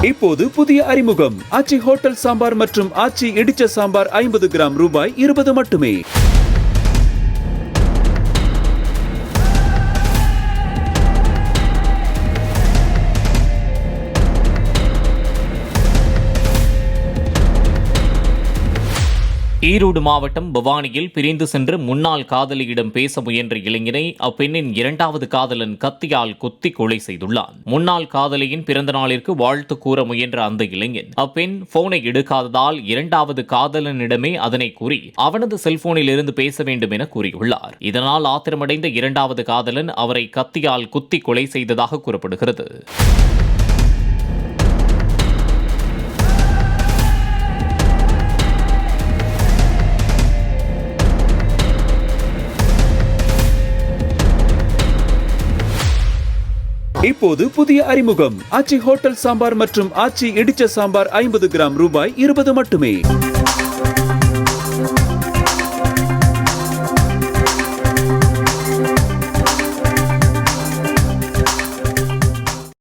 இப்போது புதிய அறிமுகம் ஆச்சி ஹோட்டல் சாம்பார் மற்றும் ஆச்சி இடிச்ச சாம்பார் 50 கிராம் ரூபாய் 20 மட்டுமே. ஈரோடு மாவட்டம் பவானியில் பிரிந்து சென்று முன்னாள் காதலியிடம் பேச முயன்ற இளைஞனை அப்பெண்ணின் இரண்டாவது காதலன் கத்தியால் குத்தி கொலை செய்துள்ளான். முன்னாள் காதலியின் பிறந்த நாளிற்கு வாழ்த்து கூற முயன்ற அந்த இளைஞன் அப்பெண் போனை எடுக்காததால் இரண்டாவது காதலனிடமே அதனை கூறி அவனது செல்போனில் இருந்து பேச வேண்டும் என கூறியுள்ளார். இதனால் ஆத்திரமடைந்த இரண்டாவது காதலன் அவரை கத்தியால் குத்தி கொலை செய்ததாக கூறப்படுகிறது. இப்போது புதிய அறிமுகம் ஆச்சி ஹோட்டல் சாம்பார் மற்றும் ஆச்சி இடிச்ச சாம்பார் 50 கிராம் ரூபாய் 20 மட்டுமே.